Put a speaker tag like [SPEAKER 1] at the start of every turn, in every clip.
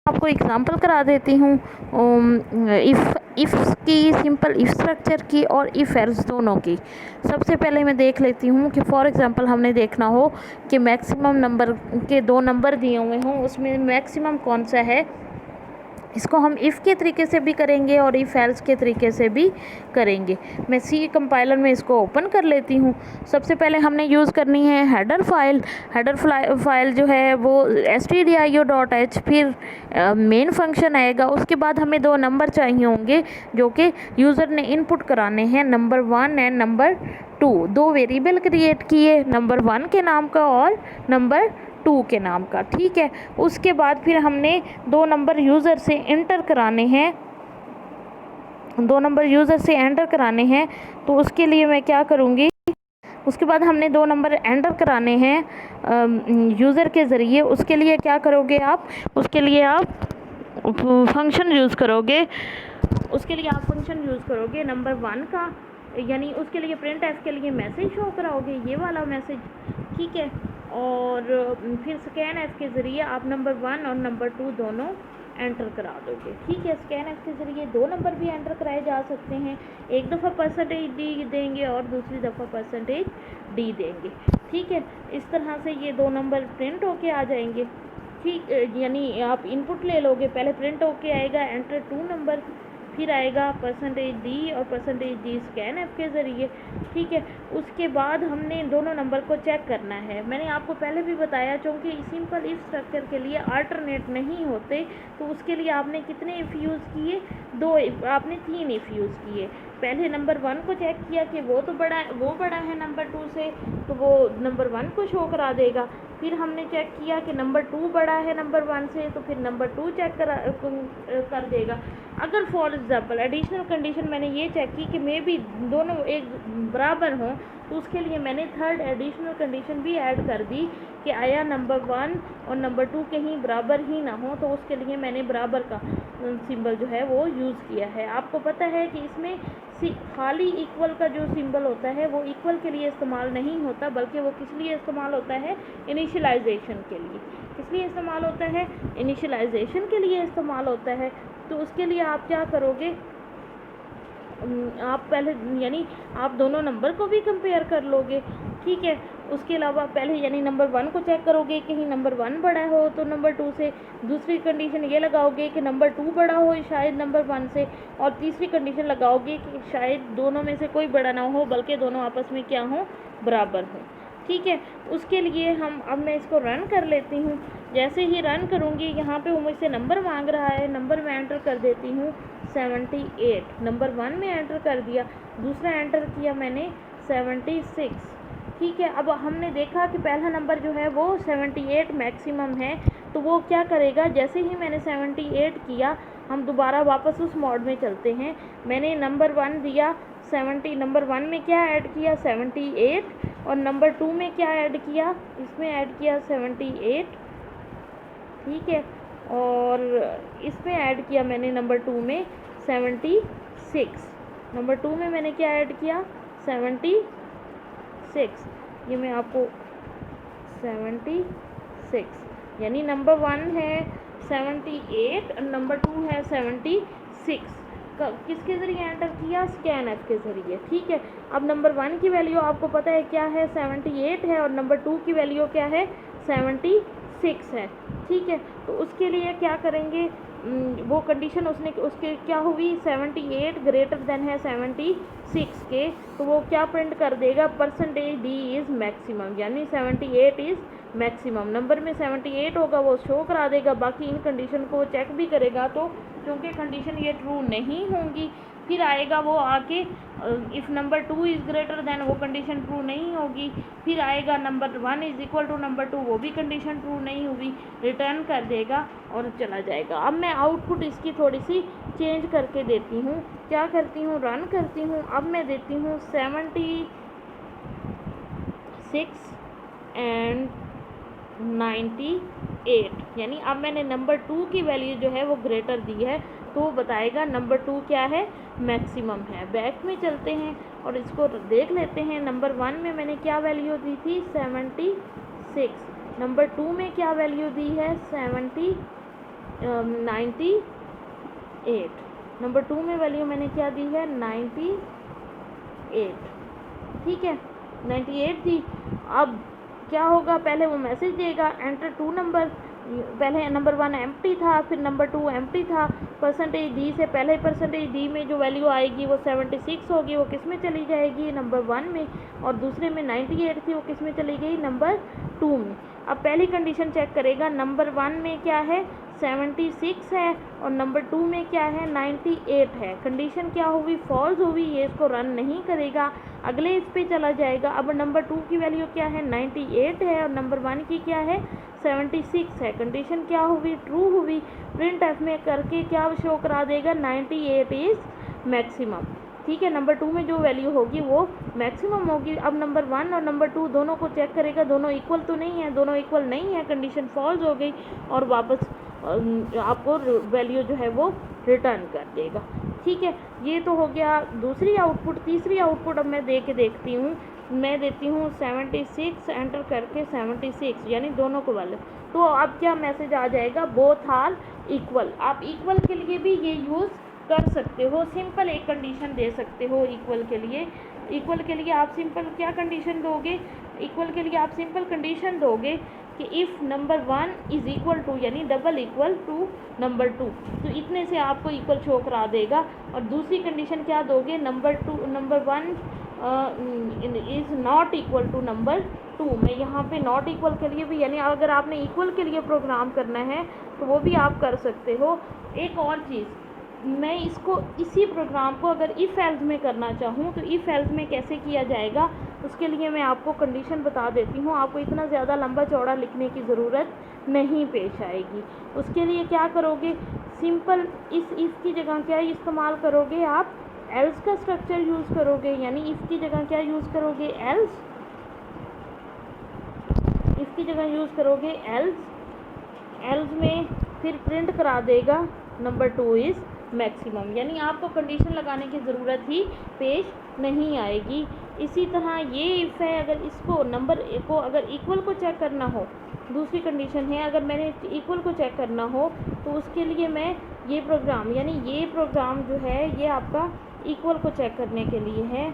[SPEAKER 1] आपको एग्जांपल करा देती हूँ इफ़ की, सिंपल इफ स्ट्रक्चर की और इफ़ एल्स दोनों की। सबसे पहले मैं देख लेती हूँ कि फॉर एग्जांपल हमने देखना हो कि मैक्सिमम नंबर के दो नंबर दिए हुए हों, उसमें मैक्सिमम कौन सा है। इसको हम इफ़ के तरीके से भी करेंगे और इफ़ एल्स के तरीके से भी करेंगे। मैं सी कंपाइलर में इसको ओपन कर लेती हूँ। सबसे पहले हमने यूज़ करनी है हेडर फाइल। हेडर फाइल जो है वो stdio.h, फिर मेन फंक्शन आएगा। उसके बाद हमें दो नंबर चाहिए होंगे जो कि यूज़र ने इनपुट कराने हैं, नंबर 1 एंड नंबर 2। दो वेरिएबल क्रिएट किए, नंबर 1 के नाम का और नंबर 2 के नाम का, ठीक है। उसके बाद फिर हमने दो नंबर यूज़र से एंटर कराने हैं, तो उसके लिए मैं क्या करूँगी, उसके बाद हमने दो नंबर एंटर कराने हैं यूज़र के ज़रिए। उसके लिए क्या करोगे आप, उसके लिए आप फंक्शन यूज़ करोगे, नंबर 1 का, यानी उसके लिए प्रिंट एफ के लिए मैसेज शो कराओगे, ये वाला मैसेज, ठीक है। और फिर स्कैन एफ के ज़रिए आप नंबर 1 और नंबर 2 दोनों एंटर करा दोगे, ठीक है। स्कैन एफ के ज़रिए दो नंबर भी एंटर कराए जा सकते हैं, एक दफ़ा %d देंगे और दूसरी दफ़ा %d देंगे, ठीक है। इस तरह से ये दो नंबर प्रिंट होके आ जाएंगे, ठीक। यानी आप इनपुट ले लोगे, पहले प्रिंट होके आएगा एंटर 2 नंबर, फिर आएगा %d और %d स्कैन एफ के ज़रिए, ठीक है। उसके बाद हमने दोनों नंबर को चेक करना है। मैंने आपको पहले भी बताया, चूँकि सिंपल इफ स्ट्रक्चर के लिए अल्टरनेट नहीं होते, तो उसके लिए आपने कितने इफ़ यूज़ किए, 2 इफ, आपने 3 इफ़ यूज़ किए। पहले नंबर 1 को चेक किया कि वो बड़ा है नंबर 2 से, तो वो नंबर 1 को शो करा देगा। फिर हमने चेक किया कि नंबर 2 बड़ा है नंबर 1 से, तो फिर नंबर 2 चेक कर देगा। अगर फॉर एग्ज़ाम्पल एडिशनल कंडीशन मैंने ये चेक की कि मे बी दोनों एक बराबर हों, तो उसके लिए मैंने थर्ड एडिशनल कंडीशन भी ऐड कर दी कि आया नंबर 1 और नंबर 2 कहीं बराबर ही ना हो, तो उसके लिए मैंने बराबर का सिंबल जो है वो यूज़ किया है। आपको पता है कि इसमें खाली इक्वल का जो सिंबल होता है वो इक्वल के लिए इस्तेमाल नहीं होता, बल्कि वो किस लिए इस्तेमाल होता है, इनिशियलाइजेशन के लिए। किस लिए इस्तेमाल होता है, इनिशियलाइजेशन के लिए इस्तेमाल होता है। तो उसके लिए आप क्या करोगे, आप पहले यानी आप दोनों नंबर को भी कंपेयर कर लोगे, ठीक है। उसके अलावा पहले यानी नंबर 1 को चेक करोगे, कहीं नंबर 1 बड़ा हो तो नंबर 2 से। दूसरी कंडीशन ये लगाओगे कि नंबर 2 बड़ा हो शायद नंबर 1 से, और तीसरी कंडीशन लगाओगे कि शायद दोनों में से कोई बड़ा ना हो, बल्कि दोनों आपस में क्या हो, बराबर हो, ठीक है। उसके लिए अब मैं इसको रन कर लेती हूँ। जैसे ही रन करूँगी, यहाँ पे वो मुझसे नंबर मांग रहा है, नंबर में एंटर कर देती हूँ 78। नंबर 1 में एंटर कर दिया, दूसरा एंटर किया मैंने 76, ठीक है। अब हमने देखा कि पहला नंबर जो है वो 78 मैक्सिमम है, तो वो क्या करेगा, जैसे ही मैंने 78 किया, हम दोबारा वापस उस मोड में चलते हैं। मैंने नंबर 1 दिया 70, नंबर 1 में क्या ऐड किया, 78, और नंबर 2 में क्या ऐड किया, इसमें ऐड किया 78, ठीक है। और इसमें ऐड किया मैंने नंबर 2 में 76, नंबर 2 में मैंने क्या ऐड किया, 76। ये मैं आपको 76, यानी नंबर 1 है 78 और नंबर 2 है 76। किसके ज़रिए एंटर किया, स्कैन एफ के ज़रिए, ठीक है। अब नंबर 1 की वैल्यू आपको पता है क्या है, 78 है, और नंबर 2 की वैल्यू क्या है, 76 है, ठीक है। तो उसके लिए क्या करेंगे, वो कंडीशन उसके क्या हुई, 78 ग्रेटर देन है 76 के, तो वो क्या प्रिंट कर देगा, %d इज़ मैक्सिमम, यानी 78 इज़ मैक्सिमम। नंबर में 78 होगा वो शो करा देगा, बाकी इन कंडीशन को चेक भी करेगा, तो क्योंकि कंडीशन ये ट्रू नहीं होंगी, फिर आएगा वो आके if number 2 is greater than, वो कंडीशन ट्रू नहीं होगी। फिर आएगा number 1 is equal to number 2, वो भी कंडीशन ट्रू नहीं हुई, रिटर्न कर देगा और चला जाएगा। अब मैं आउटपुट इसकी थोड़ी सी चेंज करके देती हूँ। क्या करती हूँ, रन करती हूँ। अब मैं देती हूँ 76 एंड 98, यानी अब मैंने नंबर 2 की वैल्यू जो है वो ग्रेटर दी है, तो वो बताएगा नंबर 2 क्या है, मैक्सिमम है। बैक में चलते हैं और इसको देख लेते हैं। नंबर 1 में मैंने क्या वैल्यू दी थी, 76। नंबर 2 में क्या वैल्यू दी है, 76। 98। नंबर 2 में वैल्यू मैंने क्या दी है 98, ठीक है 98 दी। अब क्या होगा, पहले वो मैसेज देगा एंटर 2 नंबर, पहले नंबर 1 एम्प्टी था, फिर नंबर 2 एम्प्टी था। परसेंटेज डी से पहले परसेंटेज डी में जो वैल्यू आएगी वो 76 होगी, वो किस में चली जाएगी नंबर 1 में, और दूसरे में 98 थी वो किस में चली गई नंबर 2 में। अब पहली कंडीशन चेक करेगा, नंबर 1 में क्या है 76 है और नंबर 2 में क्या है 98 है। कंडीशन क्या हुई फॉल्स हुई, ये इसको रन नहीं करेगा, अगले इस पे चला जाएगा। अब नंबर 2 की वैल्यू क्या है 98 है और नंबर 1 की क्या है 76 है। कंडीशन क्या हुई ट्रू हुई। प्रिंट एफ में करके क्या शो करा देगा 98 इज़ मैक्सिमम, ठीक है। नंबर 2 में जो वैल्यू होगी वो मैक्सिमम होगी। अब नंबर 1 और नंबर 2 दोनों को चेक करेगा, दोनों इक्वल तो नहीं है, दोनों इक्वल नहीं है, कंडीशन फॉल्स हो गई और वापस आपको वैल्यू जो है वो रिटर्न कर देगा, ठीक है। ये तो हो गया दूसरी आउटपुट। तीसरी आउटपुट अब मैं दे के देखती हूँ, मैं देती हूँ 76 एंटर करके 76 यानी दोनों को वैल्यू, तो अब क्या मैसेज आ जाएगा बोथ आर इक्वल। आप इक्वल के लिए भी ये यूज़ कर सकते हो, सिंपल एक कंडीशन दे सकते हो इक्वल के लिए। इक्वल के लिए आप सिंपल क्या कंडीशन दोगे, इक्वल के लिए आप सिंपल कंडीशन दोगे कि if number 1 is equal to यानी डबल इक्वल टू नंबर 2, तो इतने से आपको इक्वल शो करा देगा। और दूसरी कंडीशन क्या दोगे, number 1 is not equal to number 2। मैं यहाँ पे नॉट इक्वल के लिए भी, यानी अगर आपने इक्वल के लिए प्रोग्राम करना है तो वो भी आप कर सकते हो। एक और चीज़, मैं इसको इसी प्रोग्राम को अगर इफ़ एल्स में करना चाहूँ तो इफ़ एल्स में कैसे किया जाएगा, उसके लिए मैं आपको कंडीशन बता देती हूँ। आपको इतना ज़्यादा लंबा चौड़ा लिखने की ज़रूरत नहीं पेश आएगी। उसके लिए क्या करोगे, सिंपल इस इफ़ की जगह क्या इस्तेमाल करोगे आप, एल्स का स्ट्रक्चर यूज़ करोगे। यानी इफ़ की जगह क्या यूज़ करोगे, एल्स, इफ़ की जगह यूज़ करोगे एल्स। एल्स में फिर प्रिंट करा देगा नंबर 2 इज़ मैक्सिमम, यानी आपको कंडीशन लगाने की ज़रूरत ही पेश नहीं आएगी। इसी तरह ये इफ़ है, अगर इसको नंबर को अगर इक्वल को चेक करना हो, दूसरी कंडीशन है अगर मैंने इक्वल को चेक करना हो तो उसके लिए मैं ये प्रोग्राम, यानी ये प्रोग्राम जो है ये आपका इक्वल को चेक करने के लिए है,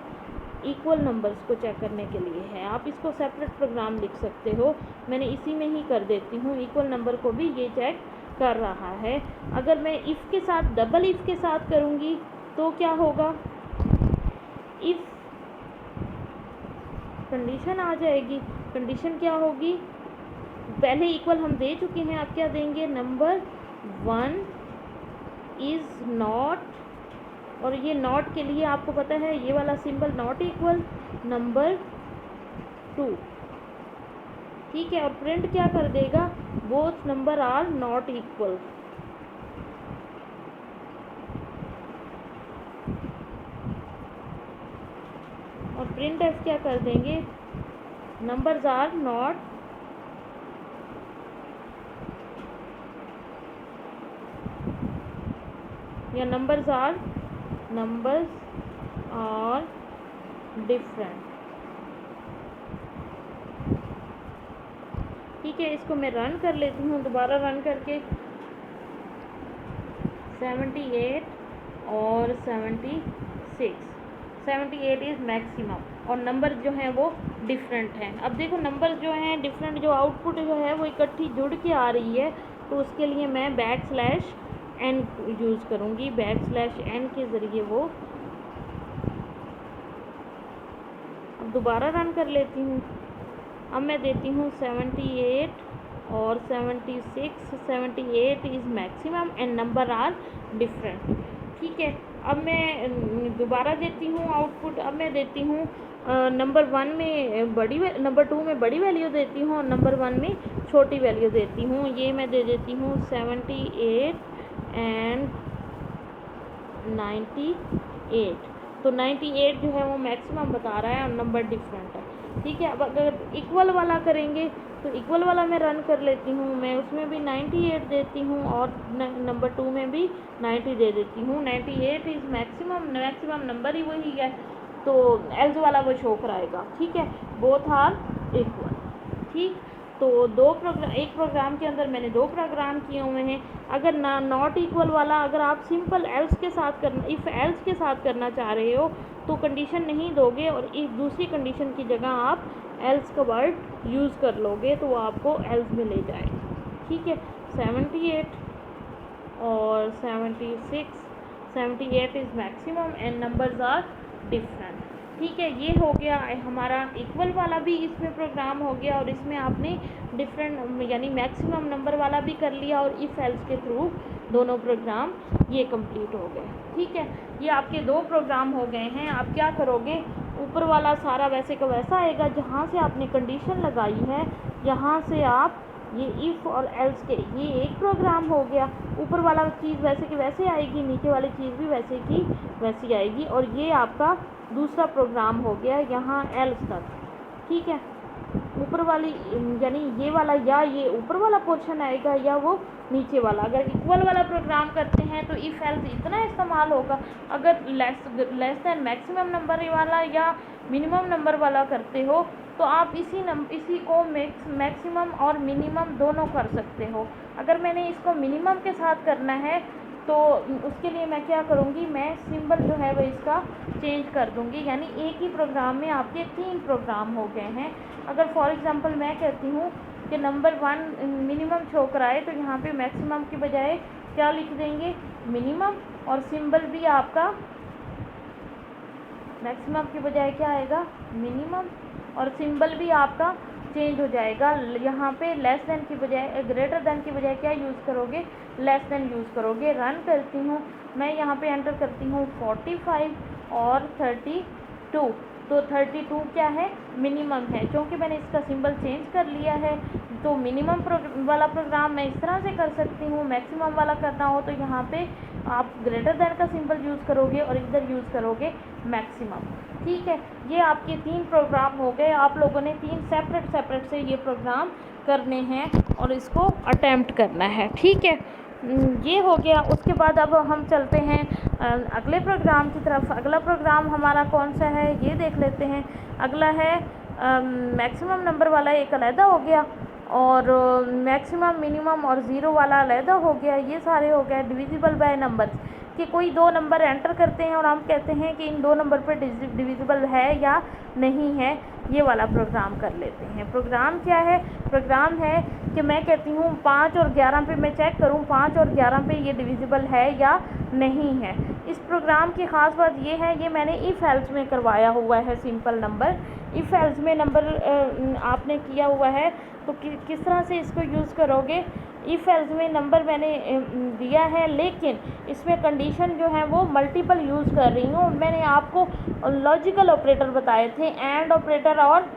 [SPEAKER 1] इक्वल नंबर्स को चेक करने के लिए है। आप इसको सेपरेट प्रोग्राम लिख सकते हो, मैंने इसी में ही कर देती हूँ। इक्वल नंबर को भी ये चेक कर रहा है। अगर मैं इफ़ के साथ डबल इफ़ के साथ करूँगी तो क्या होगा, इफ़ कंडीशन आ जाएगी। कंडीशन क्या होगी, पहले इक्वल हम दे चुके हैं, अब क्या देंगे नंबर 1 इज़ नॉट, और ये नॉट के लिए आपको पता है ये वाला सिंबल नॉट इक्वल नंबर 2, ठीक है। और प्रिंट क्या कर देगा, both number are not equal. और प्रिंट एफ क्या कर देंगे, नंबर्स आर नॉट या नंबर्स आर डिफरेंट, ठीक है। इसको मैं रन कर लेती हूँ, दोबारा रन करके 78 और 76, 78 इज़ मैक्सिमम और नंबर जो हैं वो डिफरेंट हैं। अब देखो नंबर जो हैं डिफरेंट, जो आउटपुट जो है वो इकट्ठी जुड़ के आ रही है, तो उसके लिए मैं \n यूज़ करूँगी, \n के ज़रिए वो। अब दोबारा रन कर लेती हूँ, अब मैं देती हूँ 78 और 76, 78 is maximum and number are different, ठीक है। अब मैं दोबारा देती हूँ आउटपुट, अब मैं देती हूँ नंबर 1 में बड़ी, नंबर 2 में बड़ी वैल्यू देती हूँ और नंबर 1 में छोटी वैल्यू देती हूँ। ये मैं दे देती हूँ 78 एंड 98, तो 98 जो है वो मैक्सिमम बता रहा है और नंबर डिफरेंट है, ठीक है। अब अगर इक्वल वाला करेंगे तो इक्वल वाला मैं रन कर लेती हूँ, मैं उसमें भी 98 देती हूँ और नंबर 2 में भी 90 दे देती हूँ। 98 इज़ मैक्सिमम नंबर ही वही है, तो एल्स वाला वो शो कराएगा, ठीक है। बोथ आर इक्वल, ठीक। तो एक प्रोग्राम के अंदर मैंने 2 प्रोग्राम किए हुए हैं। अगर नॉट इक्वल वाला अगर आप सिंपल एल्स के साथ करना, इफ़ एल्स के साथ करना चाह रहे हो तो कंडीशन नहीं दोगे और एक दूसरी कंडीशन की जगह आप एल्स का वर्ड यूज़ कर लोगे तो वो आपको एल्स में ले जाएगा। ठीक है, 78 और 76, 78 is maximum and numbers are different. ठीक है, ये हो गया हमारा इक्वल वाला भी इसमें प्रोग्राम हो गया और इसमें आपने डिफरेंट यानी मैक्सिमम नंबर वाला भी कर लिया और इफ एल्स के थ्रू दोनों प्रोग्राम ये कंप्लीट हो गए। ठीक है, ये आपके 2 प्रोग्राम हो गए हैं। आप क्या करोगे, ऊपर वाला सारा वैसे का वैसा आएगा, जहाँ से आपने कंडीशन लगाई है यहाँ से आप ये इफ़ और एल्स के ये एक प्रोग्राम हो गया। ऊपर वाला चीज़ वैसे की वैसे आएगी, नीचे वाली चीज़ भी वैसे की वैसी आएगी और ये आपका दूसरा प्रोग्राम हो गया यहाँ एल्स तक। ठीक है, ऊपर वाली यानी ये वाला या ये ऊपर वाला पोर्शन आएगा या वो नीचे वाला। अगर इक्वल वाला प्रोग्राम करते हैं तो इफ़ एल्स इतना इस्तेमाल होगा। अगर लेस दैन मैक्सिमम नंबर वाला या मिनिमम नंबर वाला करते हो तो आप इसी को मैक्सिमम और मिनिमम दोनों कर सकते हो। अगर मैंने इसको मिनिमम के साथ करना है तो उसके लिए मैं क्या करूँगी, मैं सिंबल जो है वो इसका चेंज कर दूँगी। यानी एक ही प्रोग्राम में आपके 3 प्रोग्राम हो गए हैं। अगर फॉर एग्ज़ाम्पल मैं कहती हूँ कि नंबर 1 मिनिमम शो कराए तो यहाँ पे मैक्सिमम की बजाय क्या लिख देंगे, मिनिमम, और सिंबल भी आपका मैक्सिमम की बजाय क्या आएगा, मिनिमम, और सिंबल भी आपका चेंज हो जाएगा। यहाँ पे लेस देन की बजाय ग्रेटर देन की बजाय क्या यूज़ करोगे, लेस देन यूज़ करोगे। रन करती हूँ मैं, यहाँ पे एंटर करती हूँ 45 और 32। तो 32 क्या है, मिनिमम है। क्योंकि मैंने इसका सिंबल चेंज कर लिया है तो मिनिमम वाला प्रोग्राम मैं इस तरह से कर सकती हूँ। मैक्सिमम वाला करना हो तो यहाँ पे आप ग्रेटर देन का सिंबल यूज़ करोगे और इधर यूज़ करोगे मैक्सिमम। ठीक है, ये आपके 3 प्रोग्राम हो गए। आप लोगों ने 3 सेपरेट से ये प्रोग्राम करने हैं और इसको अटेम्प्ट करना है। ठीक है, ये हो गया। उसके बाद अब हम चलते हैं अगले प्रोग्राम की तरफ। अगला प्रोग्राम हमारा कौन सा है ये देख लेते हैं। अगला है मैक्सिमम नंबर वाला, एक अलहदा हो गया, और मैक्सिमम, मिनिमम और ज़ीरो वाला अलहदा हो गया। ये सारे हो गए डिविजिबल बाय नंबर्स, कि कोई 2 नंबर एंटर करते हैं और हम कहते हैं कि इन 2 नंबर पर डिविजिबल है या नहीं है। ये वाला प्रोग्राम कर लेते हैं। प्रोग्राम क्या है, प्रोग्राम है कि मैं कहती हूँ 5 और 11 पे मैं चेक करूँ 5 और 11 पे ये डिविजिबल है या नहीं है। इस प्रोग्राम की ख़ास बात ये है, ये मैंने इफ़ एल्स में करवाया हुआ है। सिंपल नंबर इफ़ एल्स में नंबर आपने किया हुआ है तो किस तरह से इसको यूज़ करोगे। इफ़ एल्स में नंबर मैंने दिया है, लेकिन इसमें कंडीशन जो है वो मल्टीपल यूज़ कर रही हूँ। मैंने आपको लॉजिकल ऑपरेटर बताए थे, एंड ऑपरेटर और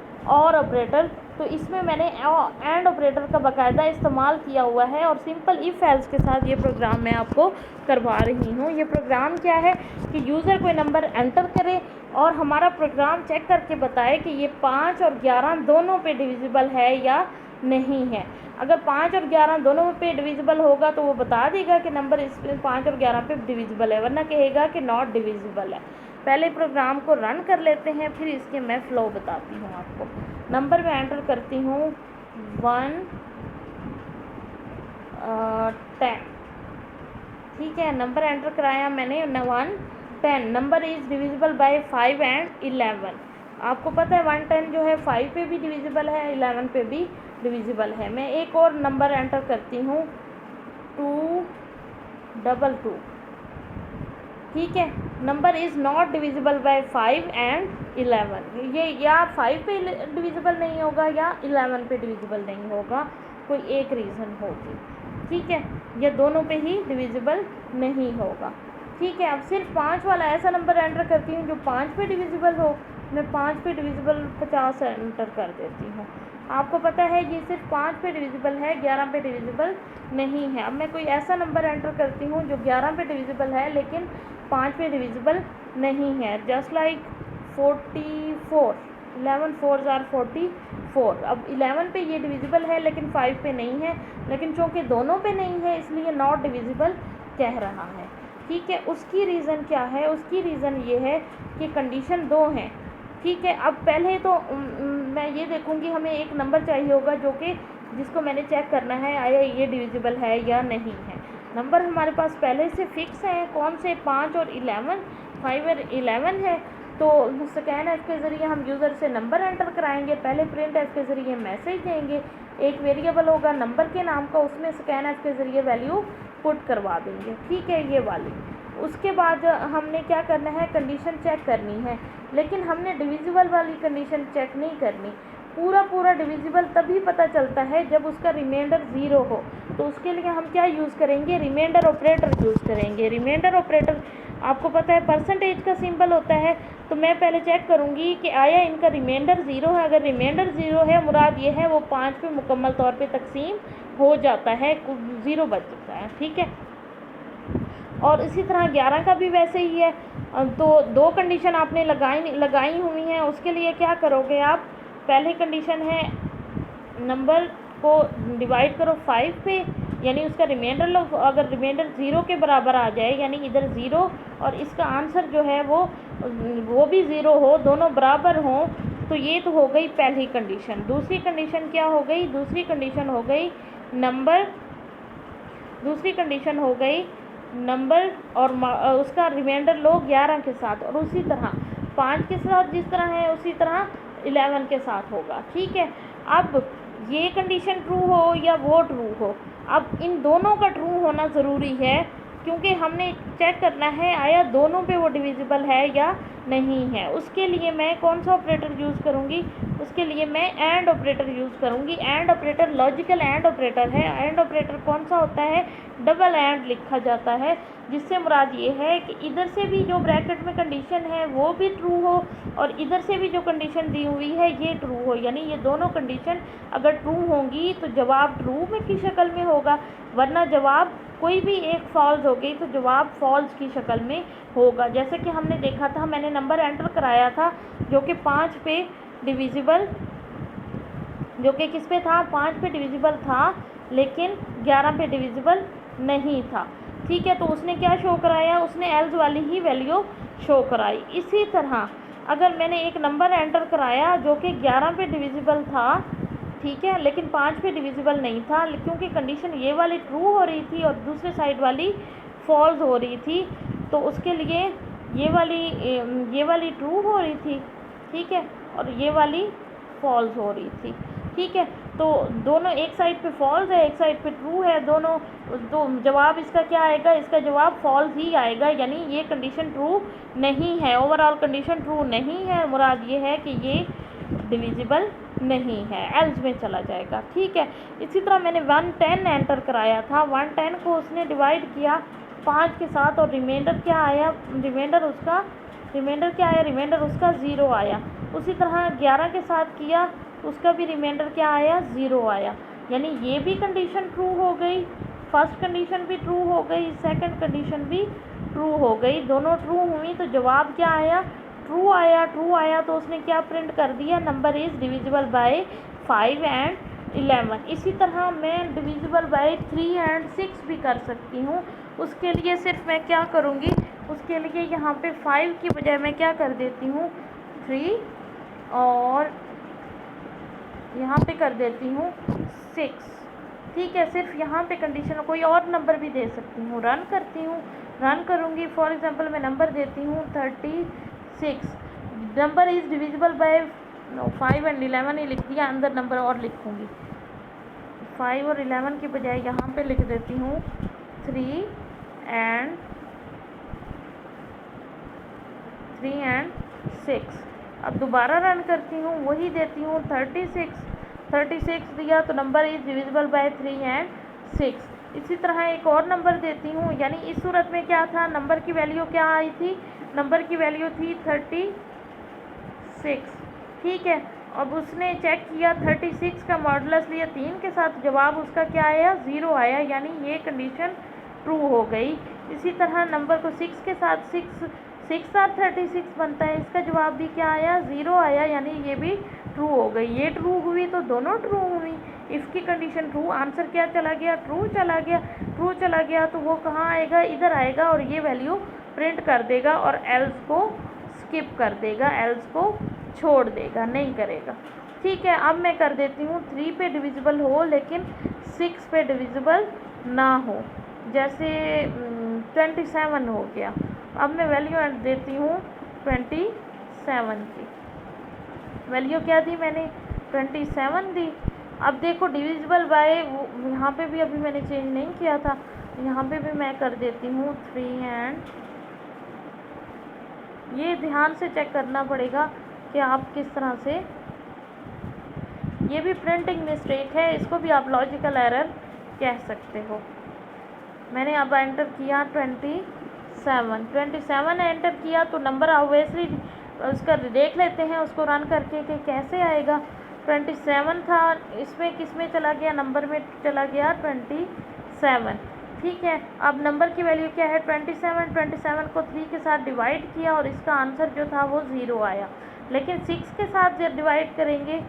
[SPEAKER 1] ऑपरेटर, तो इसमें मैंने एंड ऑपरेटर का बाकायदा इस्तेमाल किया हुआ है और सिंपल इफ़ एल्स के साथ ये प्रोग्राम मैं आपको करवा रही हूँ। ये प्रोग्राम क्या है कि यूज़र कोई नंबर एंटर करे और हमारा प्रोग्राम चेक करके बताए कि ये 5 और 11 दोनों पे डिविजिबल है या नहीं है। अगर 5 और 11 दोनों पे डिविजिबल होगा तो वो बता देगा कि नंबर इस 5 और 11 पे डिविजिबल है, वरना कहेगा कि नॉट डिविजिबल है। पहले प्रोग्राम को रन कर लेते हैं, फिर इसके मैं फ़्लो बताती हूँ आपको। नंबर में एंटर करती हूँ 1 10। ठीक है, नंबर एंटर कराया मैंने 1 10। Number is divisible by 5 and 11। आपको पता है 110 जो है 5 पे भी डिविजिबल है, 11 पे भी डिविजिबल है। मैं एक और नंबर एंटर करती हूँ 222। ठीक है, number is not divisible by 5 and 11। ये या 5 पे डिविजिबल नहीं होगा या 11 पे डिविजिबल नहीं होगा, कोई एक रीज़न होगी। ठीक है, ये दोनों पे ही डिविजिबल नहीं होगा। ठीक है, अब सिर्फ 5 वाला ऐसा नंबर एंटर करती हूँ जो 5 पे डिविजिबल हो। मैं 5 पे डिविजिबल 50 एंटर कर देती हूँ। आपको पता है ये सिर्फ 5 पे डिविजिबल है, 11 पे डिविजिबल नहीं है। अब मैं कोई ऐसा नंबर एंटर करती हूँ जो 11 पे डिविजिबल है लेकिन 5 पे डिविजिबल नहीं है। Just like 44, 11 4s are 44। अब 11 पे ये डिविजिबल है लेकिन 5 पे नहीं है, लेकिन चूँकि दोनों पे नहीं है इसलिए नॉट डिविजिबल कह रहा है। ठीक है, उसकी रीज़न क्या है, उसकी रीज़न ये है कि कंडीशन 2 हैं। ठीक है, अब पहले तो मैं ये देखूँगी हमें एक नंबर चाहिए होगा जो कि जिसको मैंने चेक करना है आया ये डिविजिबल है या नहीं है। नंबर हमारे पास पहले से फिक्स हैं, कौन से 5 और 11, 5 और 11 है। तो स्कैन एफ के ज़रिए हम यूज़र से नंबर एंटर कराएंगे, पहले प्रिंट एफ के ज़रिए मैसेज देंगे, एक वेरिएबल होगा नंबर के नाम का, उसमें स्कैन एफ के ज़रिए वैल्यू पुट करवा देंगे, ठीक है, ये वाली। उसके बाद हमने क्या करना है, कंडीशन चेक करनी है, लेकिन हमने डिविजिबल वाली कंडीशन चेक नहीं करनी। पूरा डिविजिबल तभी पता चलता है जब उसका रिमाइंडर 0 हो। तो उसके लिए हम क्या यूज़ करेंगे, रिमाइंडर ऑपरेटर यूज़ करेंगे। रिमाइंडर ऑपरेटर आपको पता है परसेंटेज का सिंबल होता है। तो मैं पहले चेक करूँगी कि आया इनका रिमाइंडर 0 है। अगर रिमाइंडर 0 है, मुराद ये है वो 5 पे मुकम्मल तौर पे तकसीम हो जाता है, 0 बच जाता है, ठीक है। और इसी तरह 11 का भी वैसे ही है। तो 2 कंडीशन आपने लगाई हुई हैं। उसके लिए क्या करोगे आप, पहली कंडीशन है नंबर को डिवाइड करो 5 पे, यानी उसका रिमाइंडर लो। अगर रिमाइंडर 0 के बराबर आ जाए, यानी इधर 0 और इसका आंसर जो है वो भी 0 हो, दोनों बराबर हों, तो ये तो हो गई पहली कंडीशन। दूसरी कंडीशन क्या हो गई, दूसरी कंडीशन हो गई नंबर और उसका रिमाइंडर लो 11 के साथ, और उसी तरह 5 के साथ जिस तरह है उसी तरह 11 के साथ होगा, ठीक है। अब ये कंडीशन ट्रू हो या वो ट्रू हो, अब इन दोनों का ट्रू होना ज़रूरी है, क्योंकि हमने चेक करना है आया दोनों पे वो डिविजिबल है या नहीं है। उसके लिए मैं कौन सा ऑपरेटर यूज़ करूँगी, उसके लिए मैं एंड ऑपरेटर यूज़ करूँगी। And operator logical and operator है। एंड ऑपरेटर कौन सा होता है, डबल एंड लिखा जाता है, जिससे मुराद ये है कि इधर से भी जो ब्रैकेट में कंडीशन है वो भी ट्रू हो और इधर से भी जो कंडीशन दी हुई है ये ट्रू हो। यानी ये दोनों कंडीशन अगर ट्रू होंगी तो जवाब ट्रू में की शक्ल में होगा, वरना जवाब कोई भी एक फॉल्स हो गई तो जवाब फॉल्स की शक्ल में होगा। जैसे कि हमने देखा था, मैंने नंबर एंटर कराया था जो कि 5 पे डिविजिबल, जो कि किस पे था, 5 पे डिविजिबल था, लेकिन 11 पे डिविजिबल नहीं था, ठीक है। तो उसने क्या शो कराया, उसने एल्स वाली ही वैल्यू शो कराई। इसी तरह अगर मैंने एक नंबर एंटर कराया जो कि 11 पे डिविजिबल था, ठीक है, लेकिन 5 पे डिविजिबल नहीं था, क्योंकि कंडीशन ये वाली ट्रू हो रही थी और दूसरे साइड वाली फॉल्स हो रही थी, तो उसके लिए ये वाली ट्रू हो रही थी, ठीक है, और ये वाली फॉल्स हो रही थी, ठीक है। तो दोनों, एक साइड पे फॉल्स है, एक साइड पे ट्रू है, दोनों, तो जवाब इसका क्या आएगा, इसका जवाब फॉल्स ही आएगा, यानी ये कंडीशन ट्रू नहीं है। ओवरऑल कंडीशन ट्रू नहीं है, मुराद ये है कि ये डिविजिबल नहीं है, एल्स में चला जाएगा, ठीक है। इसी तरह मैंने 110 एंटर कराया था, 110 को उसने डिवाइड किया 5 के साथ और रिमाइंडर क्या आया, रिमाइंडर उसका 0 आया। उसी तरह 11 के साथ किया, उसका भी रिमाइंडर क्या आया, 0 आया। यानी ये भी कंडीशन ट्रू हो गई, फर्स्ट कंडीशन भी ट्रू हो गई, सेकंड कंडीशन भी ट्रू हो गई, दोनों ट्रू हुई, तो जवाब क्या आया, ट्रू आया। तो उसने क्या प्रिंट कर दिया, number is divisible by 5 and 11। इसी तरह मैं डिविजिबल बाय 3 एंड 6 भी कर सकती हूँ। उसके लिए सिर्फ मैं क्या करूँगी, उसके लिए यहाँ पे 5 की बजाय मैं क्या कर देती हूँ, 3, और यहाँ पे कर देती हूँ 6, ठीक है। सिर्फ यहाँ पे कंडीशन, कोई और नंबर भी दे सकती हूँ। रन करती हूँ, रन करूँगी, फॉर एग्जांपल मैं नंबर देती हूँ 36, number is divisible by 5 and 11 ही लिख दिया, अंदर नंबर और लिखूँगी, 5 और 11 की बजाय यहाँ पे लिख देती हूँ 3 एंड 6। अब दोबारा रन करती हूँ, वही देती हूँ 36 दिया, तो number is divisible by 3 and 6। इसी तरह एक और नंबर देती हूँ, यानी इस सूरत में क्या था, नंबर की वैल्यू क्या आई थी, नंबर की वैल्यू थी 36, ठीक है। अब उसने चेक किया, 36 का मॉडुलस लिया 3 के साथ, जवाब उसका क्या आया, 0 आया, यानी ये कंडीशन ट्रू हो गई। इसी तरह नंबर को 6 के साथ 6 और 36 बनता है, इसका जवाब भी क्या आया, 0 आया, यानी ये भी ट्रू हो गई। ये ट्रू हुई तो दोनों ट्रू हुई, इसकी कंडीशन ट्रू, आंसर क्या चला गया, ट्रू चला गया, तो वो कहाँ आएगा, इधर आएगा और ये वैल्यू प्रिंट कर देगा और एल्स को स्किप कर देगा, एल्स को छोड़ देगा, नहीं करेगा, ठीक है, अब मैं कर देती हूँ 3 पे डिविजिबल हो लेकिन 6 पे डिविजिबल ना हो। जैसे 27 हो गया। अब मैं वैल्यू देती हूँ 27 की। वैल्यू क्या दी मैंने? 27 दी। अब देखो डिविजिबल बाय, यहाँ पे भी अभी मैंने चेंज नहीं किया था, यहाँ पे भी मैं कर देती हूँ 3 एंड, ये ध्यान से चेक करना पड़ेगा कि आप किस तरह से, ये भी प्रिंटिंग मिस्टेक है, इसको भी आप लॉजिकल एरर कह सकते हो। मैंने अब एंटर किया 27 एंटर किया तो नंबर ऑब्वियसली उसका देख लेते हैं उसको रन करके कि कैसे आएगा। 27 था, इसमें किस में चला गया? नंबर में चला गया 27। ठीक है, अब नंबर की वैल्यू क्या है? 27 को 3 के साथ डिवाइड किया और इसका आंसर जो था वो 0 आया। लेकिन 6 के साथ जब डिवाइड करेंगे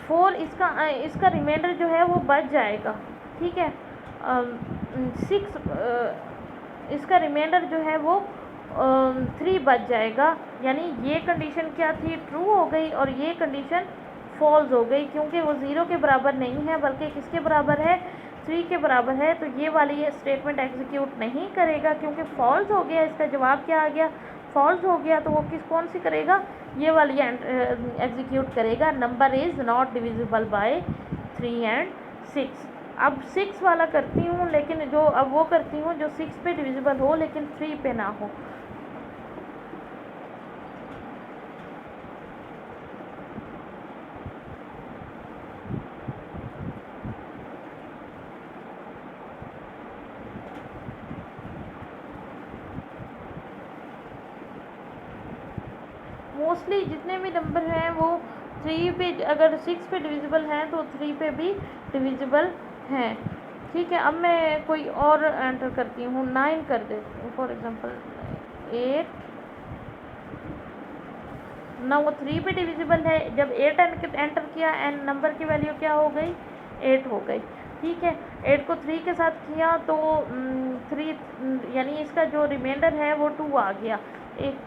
[SPEAKER 1] 4, इसका रिमाइंडर जो है वो बच जाएगा। ठीक है, 6 इसका रिमाइंडर जो है वो 3 बच जाएगा। यानी ये कंडीशन क्या थी? ट्रू हो गई और ये कंडीशन फॉल्स हो गई, क्योंकि वो 0 के बराबर नहीं है बल्कि किसके बराबर है? 3 के बराबर है। तो ये वाली स्टेटमेंट एग्जीक्यूट नहीं करेगा क्योंकि फॉल्स हो गया। इसका जवाब क्या आ गया? फॉल्स हो गया। तो वो कौन सी करेगा? ये वाली एग्जीक्यूट करेगा, number is not divisible by 3 and 6। अब 6 वाला करती हूँ, लेकिन जो अब वो करती हूँ जो 6 पे डिविजिबल हो लेकिन 3 पे ना हो। मोस्टली जितने भी नंबर हैं वो 3 पे, अगर 6 पे डिविजिबल हैं तो 3 पे भी डिविजिबल हैं। ठीक है, अब मैं कोई और एंटर करती हूँ, 9 कर देती हूँ फॉर एग्जांपल 8 ना, वो 3 पे डिविजिबल है। जब 8 एंटर किया एंड नंबर की वैल्यू क्या हो गई? 8 हो गई। ठीक है, 8 को 3 के साथ किया तो 3 यानी इसका जो रिमाइंडर है वो 2 आ गया।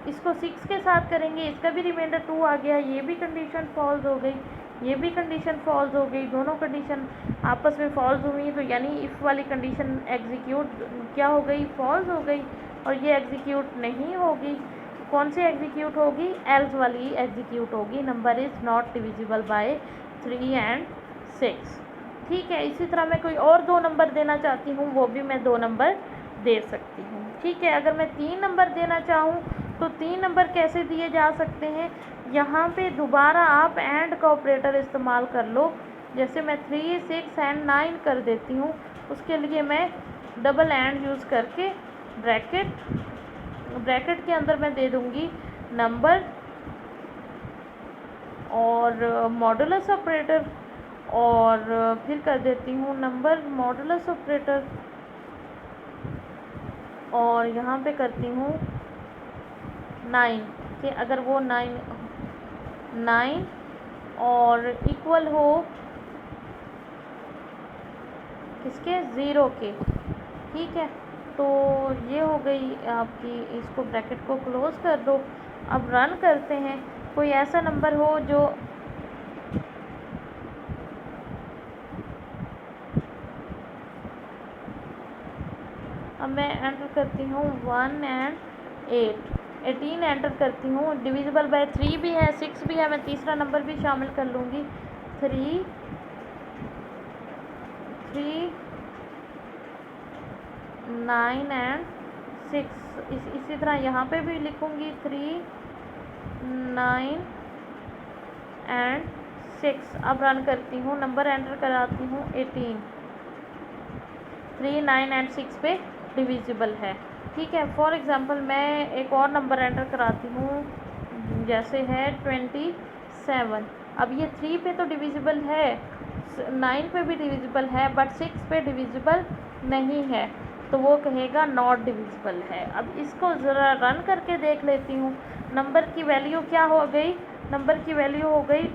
[SPEAKER 1] इसको 6 के साथ करेंगे, इसका भी रिमाइंडर 2 आ गया। ये भी कंडीशन फॉल्स हो गई, ये भी कंडीशन फॉल्स हो गई। दोनों कंडीशन आपस में फॉल्स हुई तो यानी इफ़ वाली कंडीशन एग्जीक्यूट क्या हो गई? फॉल्स हो गई। और ये एग्जीक्यूट नहीं होगी। कौन सी एग्जीक्यूट होगी? एल्स वाली एग्जीक्यूट होगी, number is not divisible by 3 and 6। ठीक है, इसी तरह मैं कोई और 2 नंबर देना चाहती हूँ, वो भी मैं 2 नंबर दे सकती हूँ। ठीक है, अगर मैं 3 नंबर देना चाहूँ तो 3 नंबर कैसे दिए जा सकते हैं? यहाँ पे दोबारा आप एंड का ऑपरेटर इस्तेमाल कर लो। जैसे मैं 3, 6 एंड 9 कर देती हूँ, उसके लिए मैं डबल एंड यूज़ करके ब्रैकेट के अंदर मैं दे दूँगी नंबर और मॉडुलस ऑपरेटर, और फिर कर देती हूँ नंबर मॉडुलस ऑपरेटर, और यहाँ पे करती हूँ 9 कि अगर वो 9 और इक्वल हो किसके? 0 के। ठीक है, तो ये हो गई आपकी, इसको ब्रैकेट को क्लोज़ कर दो। अब रन करते हैं। कोई ऐसा नंबर हो जो अब मैं एंटर करती हूँ 1 एंड 18 एंटर करती हूँ। डिविजिबल बाय 3 भी है, 6 भी है, मैं तीसरा नंबर भी शामिल कर लूँगी 3, 9 एंड 6। इसी तरह यहाँ पे भी लिखूँगी 3, 9 एंड 6। अब रन करती हूँ, नंबर एंटर कराती हूँ 18। 3, 9 एंड 6 पे डिविजिबल है। ठीक है, फॉर एग्ज़ाम्पल मैं एक और नंबर एंटर कराती हूँ, जैसे है 27। अब ये 3 पे तो डिविजिबल है, 9 पे भी डिविजिबल है, बट 6 पे डिविजिबल नहीं है, तो वो कहेगा नॉट डिविजिबल है। अब इसको ज़रा रन करके देख लेती हूँ। नंबर की वैल्यू क्या हो गई? नंबर की वैल्यू हो गई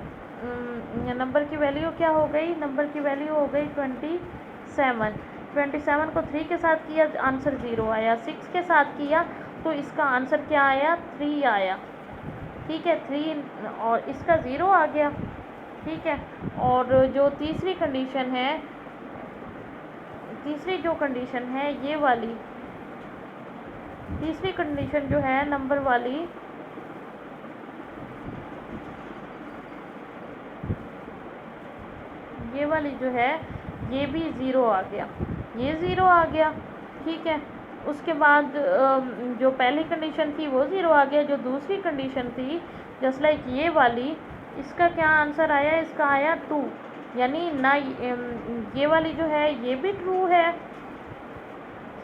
[SPEAKER 1] क्या हो गई? नंबर की वैल्यू हो गई 27। 27 को 3 के साथ किया, आंसर 0 आया। 6 के साथ किया तो इसका आंसर क्या आया? 3 आया। ठीक है, 3 और इसका 0 आ गया। ठीक है, और जो तीसरी कंडीशन है, तीसरी जो कंडीशन है ये वाली, तीसरी कंडीशन जो है नंबर वाली, ये वाली जो है ये भी 0 आ गया, ये 0 आ गया। ठीक है, उसके बाद जो पहली कंडीशन थी वो 0 आ गया। जो दूसरी कंडीशन थी जस्ट लाइक ये वाली, इसका क्या आंसर आया, इसका आया 2, यानी ना ये वाली जो है ये भी ट्रू है,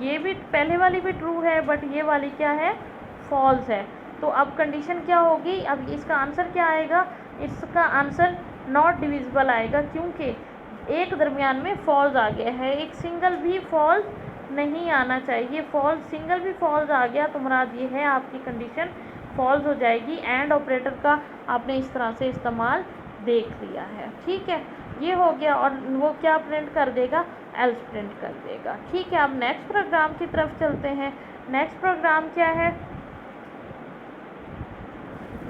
[SPEAKER 1] ये भी पहले वाली भी ट्रू है, बट ये वाली क्या है, फॉल्स है। तो अब कंडीशन क्या होगी, अब इसका आंसर क्या आएगा, इसका आंसर नॉट डिविजिबल आएगा, क्योंकि एक दरमियान में फॉल्स आ गया है, एक सिंगल भी फॉल्स नहीं आना चाहिए। फॉल्स, सिंगल भी फॉल्स आ गया तो मुराद ये है आपकी कंडीशन फॉल्स हो जाएगी। एंड ऑपरेटर का आपने इस तरह से इस्तेमाल देख लिया है। ठीक है, ये हो गया, और वो क्या प्रिंट कर देगा, एल्स प्रिंट कर देगा। ठीक है, अब नेक्स्ट प्रोग्राम की तरफ चलते हैं। नेक्स्ट प्रोग्राम क्या है,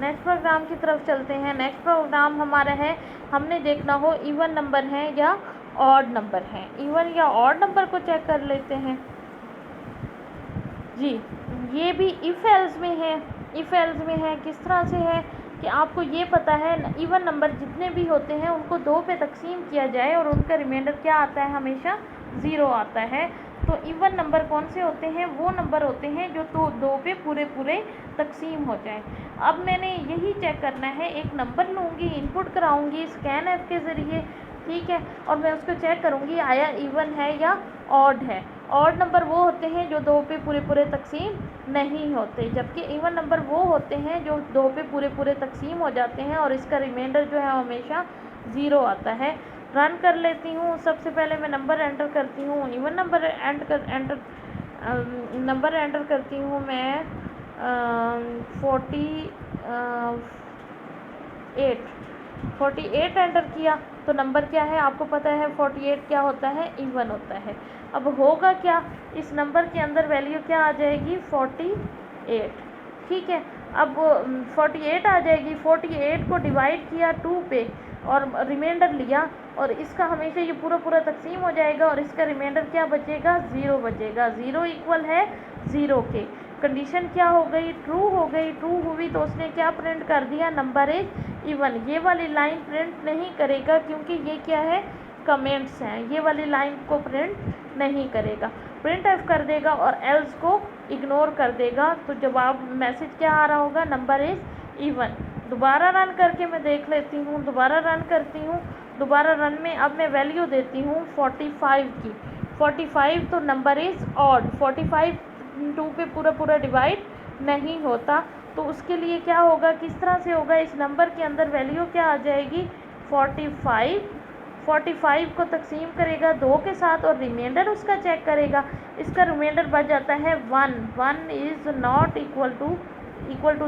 [SPEAKER 1] नेक्स्ट प्रोग्राम की तरफ चलते हैं। नेक्स्ट प्रोग्राम हमारा है, हमने देखना हो इवन नंबर है या ऑड नंबर है। इवन या ऑड नंबर को चेक कर लेते हैं जी। ये भी इफ़ एल्स में है, इफ़ एल्स में है किस तरह से है कि आपको ये पता है इवन नंबर जितने भी होते हैं उनको 2 पे तकसीम किया जाए और उनका रिमाइंडर क्या आता है, हमेशा 0 आता है। तो इवन नंबर कौन से होते हैं, वो नंबर होते हैं जो 2 पे पूरे पूरे तकसीम हो जाए। अब मैंने यही चेक करना है, एक नंबर लूँगी, इनपुट कराऊँगी स्कैन ऐप के ज़रिए। ठीक है, और मैं उसको चेक करूँगी आया इवन है या ऑड है। ऑड नंबर वो होते हैं जो 2 पे पूरे पूरे तकसीम नहीं होते, जबकि इवन नंबर वो होते हैं जो 2 पे पूरे पूरे तकसीम हो जाते हैं और इसका रिमाइंडर जो है हमेशा 0 आता है। रन कर लेती हूँ। सबसे पहले मैं नंबर एंटर करती हूँ, इवन नंबर नंबर एंटर करती हूँ मैं 48 एंटर किया तो नंबर क्या है आपको पता है, 48 क्या होता है, इवन होता है। अब होगा क्या, इस नंबर के अंदर वैल्यू क्या आ जाएगी, 48। ठीक है, अब 48 आ जाएगी। 48 को डिवाइड किया 2 पे और रिमाइंडर लिया, और इसका हमेशा ये पूरा पूरा तकसीम हो जाएगा और इसका रिमाइंडर क्या बचेगा, 0 बचेगा। 0 इक्वल है 0 के। कंडीशन क्या हो गई, ट्रू हो गई। ट्रू हुई तो उसने क्या प्रिंट कर दिया, नंबर इज इवन। ये वाली लाइन प्रिंट नहीं करेगा क्योंकि ये क्या है, कमेंट्स हैं, ये वाली लाइन को प्रिंट नहीं करेगा। प्रिंट एफ कर देगा और एल्स को इग्नोर कर देगा। तो जवाब मैसेज क्या आ रहा होगा, नंबर इज इवन। दोबारा रन करके मैं देख लेती हूँ, दोबारा रन करती हूँ। दोबारा रन में अब मैं वैल्यू देती हूँ 45 की। 45 तो नंबर इज़ ऑड। 45 2 पे पूरा पूरा डिवाइड नहीं होता, तो उसके लिए क्या होगा, किस तरह से होगा, इस नंबर के अंदर वैल्यू क्या आ जाएगी, 45। 45 को तकसीम करेगा 2 के साथ और रिमाइंडर उसका चेक करेगा। इसका रिमाइंडर बच जाता है 1। 1 इज़ नॉट इक्वल टू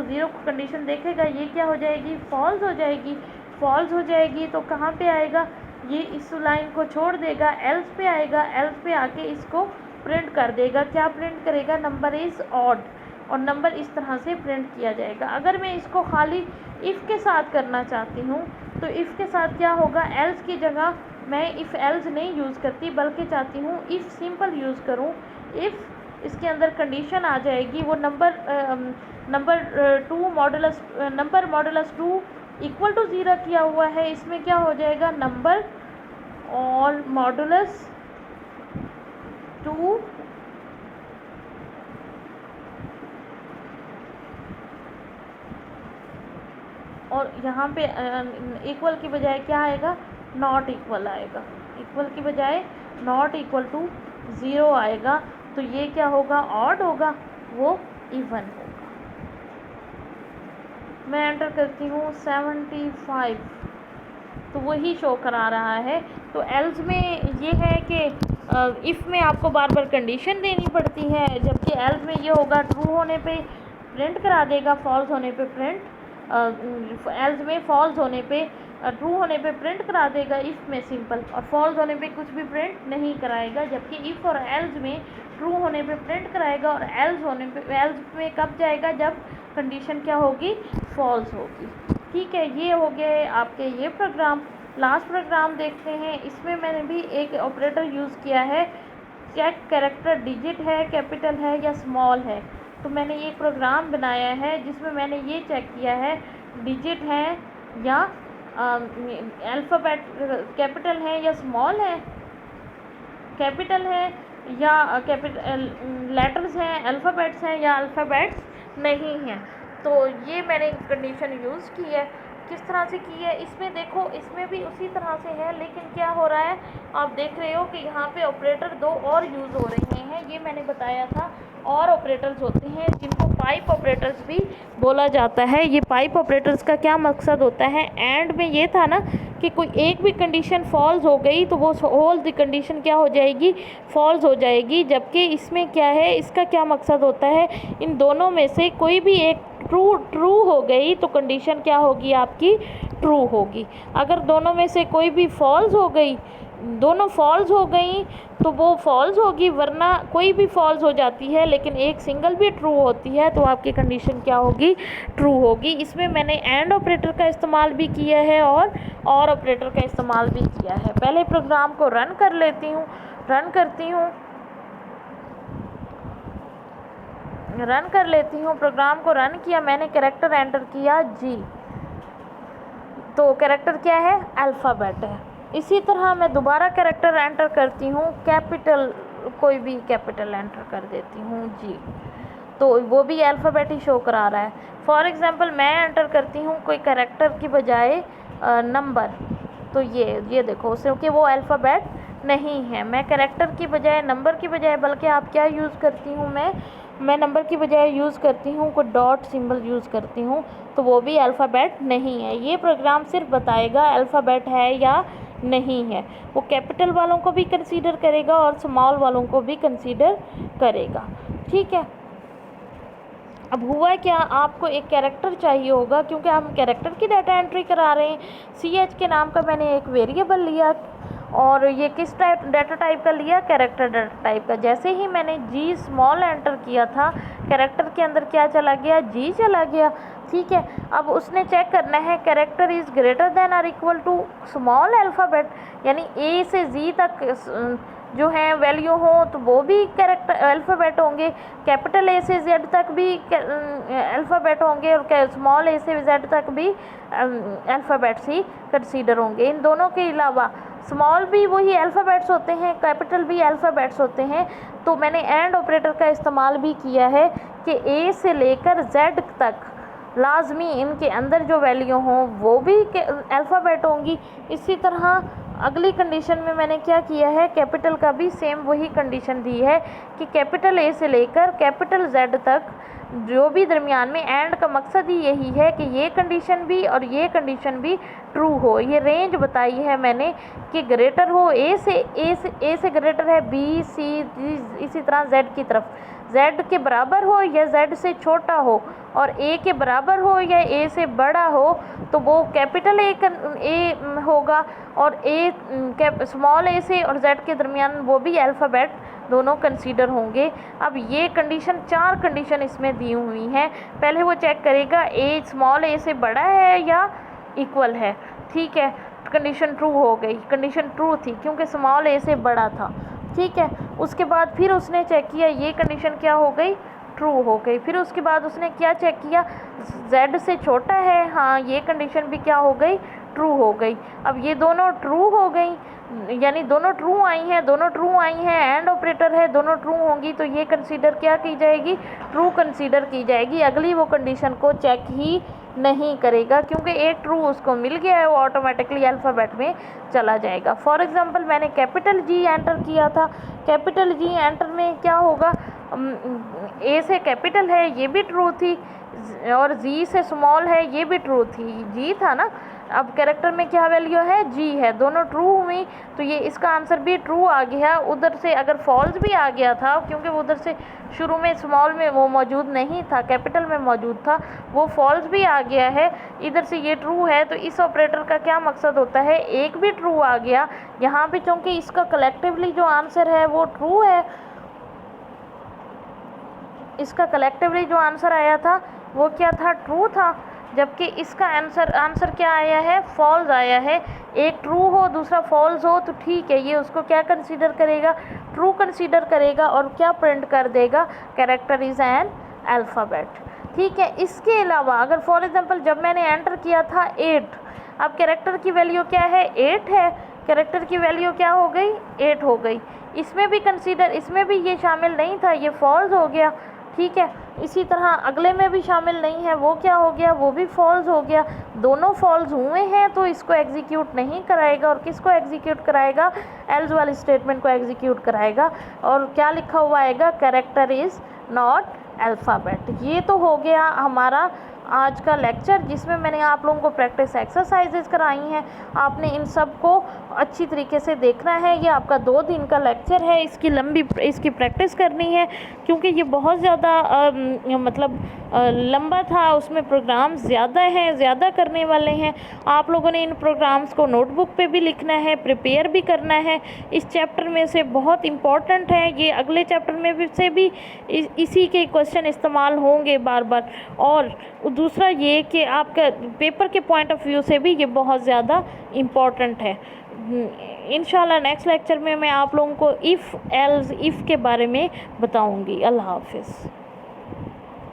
[SPEAKER 1] 0 को कंडीशन देखेगा, ये क्या हो जाएगी, फॉल्स हो जाएगी। फॉल्स हो जाएगी तो कहाँ पे आएगा, ये इस लाइन को छोड़ देगा, एल्स पे आएगा। एल्स पे आके इसको प्रिंट कर देगा। क्या प्रिंट करेगा, नंबर इज़ ऑड, और नंबर इस तरह से प्रिंट किया जाएगा। अगर मैं इसको खाली इफ़ के साथ करना चाहती हूँ तो इफ़ के साथ क्या होगा, एल्स की जगह मैं इफ़ एल्स नहीं यूज़ करती बल्कि चाहती हूँ इफ़ सिंपल यूज़ करूँ। इफ़ इसके अंदर कंडीशन आ जाएगी, वो नंबर मॉडुलस 2 इक्वल टू 0 किया हुआ है, इसमें क्या हो जाएगा, नंबर और मॉडुलस 2 और यहाँ पे इक्वल की बजाय क्या आएगा, नॉट इक्वल आएगा। इक्वल की बजाय नॉट इक्वल टू 0 आएगा। तो ये क्या होगा, ऑड होगा, वो इवन होगा। मैं एंटर करती हूँ 75, तो वही शो करा रहा है। तो एल्स में ये है कि इफ़ में आपको बार बार कंडीशन देनी पड़ती है, जबकि एल्स में ये होगा ट्रू होने पे प्रिंट करा देगा, फॉल्स होने पे प्रिंट एल्स में फॉल्स होने पे ट्रू होने पे प्रिंट करा देगा, इफ़ में सिंपल, और फॉल्स होने पे कुछ भी प्रिंट नहीं कराएगा। जबकि इफ़ और एल्स में ट्रू होने पे प्रिंट कराएगा और एल्स में कब जाएगा, जब कंडीशन क्या होगी, फॉल्स होगी। ठीक है, ये हो गए आपके ये प्रोग्राम। लास्ट प्रोग्राम देखते हैं, इसमें मैंने भी एक ऑपरेटर यूज़ किया है, चेक कैरेक्टर डिजिट है, कैपिटल है या स्मॉल है। तो मैंने ये प्रोग्राम बनाया है जिसमें मैंने ये चेक किया है डिजिट है या अल्फ़ाबेट कैपिटल है या स्मॉल है, कैपिटल है या कैपिटल लेटर्स हैं, अल्फ़ाबेट्स हैं या अल्फ़ाबेट्स नहीं हैं। तो ये मैंने कंडीशन यूज़ की है। किस तरह से की है, इसमें देखो, इसमें भी उसी तरह से है, लेकिन क्या हो रहा है, आप देख रहे हो कि यहाँ पे ऑपरेटर दो और यूज़ हो रहे हैं। ये मैंने बताया था, और ऑपरेटर्स होते हैं जिनको पाइप ऑपरेटर्स भी बोला जाता है। ये पाइप ऑपरेटर्स का क्या मकसद होता है, एंड में ये था ना कि कोई एक भी कंडीशन फॉल्स हो गई तो वो होल द कंडीशन क्या हो जाएगी, फॉल्स हो जाएगी। जबकि इसमें क्या है, इसका क्या मकसद होता है, इन दोनों में से कोई भी एक ट्रू हो गई तो कंडीशन क्या होगी आपकी, ट्रू होगी। अगर दोनों में से कोई भी फॉल्स हो गई, दोनों फॉल्स हो गई तो वो फॉल्स होगी, वरना कोई भी फॉल्स हो जाती है लेकिन एक सिंगल भी ट्रू होती है तो आपकी कंडीशन क्या होगी, ट्रू होगी। इसमें मैंने एंड ऑपरेटर का इस्तेमाल भी किया है और ऑपरेटर का इस्तेमाल भी किया है। पहले प्रोग्राम को रन कर लेती हूँ, रन कर लेती हूँ। प्रोग्राम को रन किया, मैंने कैरेक्टर एंटर किया जी, तो कैरेक्टर क्या है, अल्फ़ाबेट है। इसी तरह मैं दोबारा कैरेक्टर एंटर करती हूँ, कैपिटल, कोई भी कैपिटल एंटर कर देती हूँ जी, तो वो भी अल्फ़ाबेट ही शो करा रहा है। फॉर एग्ज़ाम्पल मैं एंटर करती हूँ कोई कैरेक्टर की बजाय नंबर, तो ये देखो, क्योंकि वो अल्फ़ाबेट नहीं है। मैं कैरेक्टर की बजाय, नंबर की बजाय, बल्कि आप क्या यूज़ करती हूँ, मैं नंबर की बजाय यूज़ करती हूँ कोई डॉट सिंबल यूज़ करती हूँ, तो वो भी अल्फ़ाबेट नहीं है। ये प्रोग्राम सिर्फ बताएगा अल्फ़ाबेट है या नहीं है। वो कैपिटल वालों को भी कंसीडर करेगा और स्मॉल वालों को भी कंसीडर करेगा। ठीक है, अब हुआ क्या, आपको एक कैरेक्टर चाहिए होगा, क्योंकि हम कैरेक्टर की डाटा एंट्री करा रहे हैं। CH के नाम का मैंने एक वेरिएबल लिया, और ये किस टाइप डाटा टाइप का लिया, कैरेक्टर डाटा टाइप का। जैसे ही मैंने जी स्मॉल एंटर किया था, कैरेक्टर के अंदर क्या चला गया, जी चला गया। ठीक है, अब उसने चेक करना है कैरेक्टर इज़ ग्रेटर देन और इक्वल टू स्मॉल अल्फ़ाबेट, यानी ए से जी तक जो है वैल्यू हो तो वो भी कैरेक्टर अल्फ़ाबेट होंगे, कैपिटल ए से जेड तक भी अल्फ़ाबेट होंगे, और स्मॉल ए से जेड तक भी अल्फ़ाबेट्स ही कंसीडर होंगे। इन दोनों के अलावा स्मॉल भी वही अल्फ़ाबेट्स होते हैं, कैपिटल भी अल्फ़ाबेट्स होते हैं। तो मैंने एंड ऑपरेटर का इस्तेमाल भी किया है कि ए से लेकर जेड तक लाजमी इनके अंदर जो वैल्यू हों वो भी अल्फ़ाबेट होंगी। इसी तरह अगली कंडीशन में मैंने क्या किया है, कैपिटल का भी सेम वही कंडीशन दी है कि कैपिटल ए से लेकर कैपिटल जेड तक जो भी दरमियान में, एंड का मकसद ही यही है कि ये कंडीशन भी और ये कंडीशन भी ट्रू हो। ये रेंज बताई है मैंने कि ग्रेटर हो, ए से ग्रेटर है बी सी, इसी तरह जेड की तरफ, जेड के बराबर हो या जेड से छोटा हो, और ए के बराबर हो या ए से बड़ा हो, तो वो कैपिटल ए होगा, और स्मॉल ए से और जेड के दरमियान वो भी अल्फ़ाबेट दोनों कंसीडर होंगे। अब ये कंडीशन, 4 कंडीशन इसमें दी हुई हैं। पहले वो चेक करेगा ए स्मॉल ए से बड़ा है या इक्वल है। ठीक है, कंडीशन ट्रू हो गई, कंडीशन ट्रू थी क्योंकि स्मॉल ए से बड़ा था। ठीक है, उसके बाद फिर उसने चेक किया, ये कंडीशन क्या हो गई, ट्रू हो गई। फिर उसके बाद उसने क्या चेक किया, z से छोटा है, हाँ ये कंडीशन भी क्या हो गई, ट्रू हो गई। अब ये दोनों ट्रू हो गई, यानी दोनों ट्रू आई हैं, एंड ऑपरेटर है, दोनों ट्रू होंगी तो ये कंसीडर क्या की जाएगी, ट्रू कंसीडर की जाएगी। अगली वो कंडीशन को चेक ही नहीं करेगा क्योंकि एक ट्रू उसको मिल गया है, वो ऑटोमेटिकली अल्फ़ाबेट में चला जाएगा। फॉर एग्ज़ाम्पल मैंने कैपिटल जी एंटर किया था, कैपिटल जी एंटर में क्या होगा, ए से कैपिटल है ये भी ट्रू थी, और जी से स्मॉल है ये भी ट्रू थी, जी था ना। अब कैरेक्टर में क्या वैल्यू है, जी है, दोनों ट्रू हुई तो ये इसका आंसर भी ट्रू आ गया। उधर से अगर फॉल्स भी आ गया था क्योंकि उधर से शुरू में स्मॉल में वो मौजूद नहीं था, कैपिटल में मौजूद था, वो फॉल्स भी आ गया है, इधर से ये ट्रू है। तो इस ऑपरेटर का क्या मकसद होता है, एक भी ट्रू आ गया यहाँ पे, क्योंकि इसका कलेक्टिवली जो आंसर है वो ट्रू है, इसका कलेक्टिवली जो आंसर आया था वो क्या था, ट्रू था। जबकि इसका आंसर क्या आया है, फॉल्स आया है। एक ट्रू हो दूसरा फॉल्स हो तो ठीक है, ये उसको क्या कंसीडर करेगा, ट्रू कंसीडर करेगा और क्या प्रिंट कर देगा, कैरेक्टर इज़ एन अल्फ़ाबेट। ठीक है, इसके अलावा अगर फॉर एग्जांपल जब मैंने एंटर किया था 8, अब कैरेक्टर की वैल्यू क्या है, 8 है, कैरेक्टर की वैल्यू क्या हो गई, 8 हो गई। इसमें भी कंसीडर, इसमें भी ये शामिल नहीं था, ये फॉल्स हो गया। ठीक है, इसी तरह अगले में भी शामिल नहीं है, वो क्या हो गया, वो भी फॉल्स हो गया। दोनों फॉल्स हुए हैं तो इसको एग्जीक्यूट नहीं कराएगा, और किसको एग्जीक्यूट कराएगा, एल्स वाली स्टेटमेंट को एग्जीक्यूट कराएगा। और क्या लिखा हुआ आएगा, कैरेक्टर इज़ नॉट अल्फ़ाबेट। ये तो हो गया हमारा आज का लेक्चर, जिसमें मैंने आप लोगों को प्रैक्टिस एक्सरसाइजेज कराई हैं। आपने इन सब को अच्छी तरीके से देखना है। ये आपका 2 दिन का लेक्चर है, इसकी प्रैक्टिस करनी है, क्योंकि ये बहुत ज़्यादा मतलब लंबा था, उसमें प्रोग्राम्स ज़्यादा हैं, ज़्यादा करने वाले हैं। आप लोगों ने इन प्रोग्राम्स को नोटबुक पे भी लिखना है, प्रिपेयर भी करना है। इस चैप्टर में से बहुत इम्पॉर्टेंट है ये, अगले चैप्टर में भी से भी इसी के क्वेश्चन इस्तेमाल होंगे बार बार। और दूसरा ये कि आपका पेपर के पॉइंट ऑफ व्यू से भी ये बहुत ज़्यादा इम्पॉर्टेंट है। इंशाल्लाह नेक्स्ट लेक्चर में मैं आप लोगों को इफ़ एल्स इफ़ के बारे में बताऊंगी। अल्लाह हाफिज़।